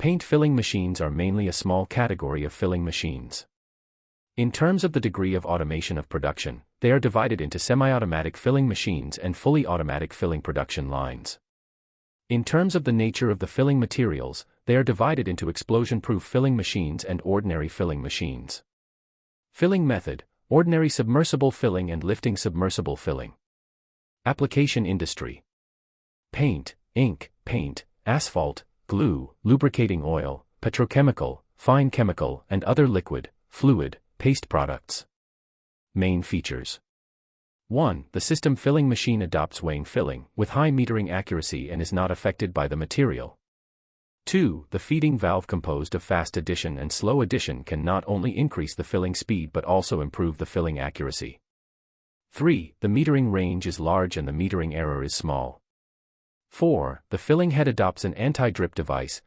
Paint filling machines are mainly a small category of filling machines. In terms of the degree of automation of production, they are divided into semi-automatic filling machines and fully automatic filling production lines. In terms of the nature of the filling materials, they are divided into explosion-proof filling machines and ordinary filling machines. Filling method: ordinary submersible filling and lifting submersible filling. Application industry: paint, ink, paint, asphalt, glue, lubricating oil, petrochemical, fine chemical, and other liquid, fluid, paste products. Main features: 1. The system filling machine adopts weighing filling with high metering accuracy and is not affected by the material. 2. The feeding valve composed of fast addition and slow addition can not only increase the filling speed but also improve the filling accuracy. 3. The metering range is large and the metering error is small. 4. The filling head adopts an anti-drip device,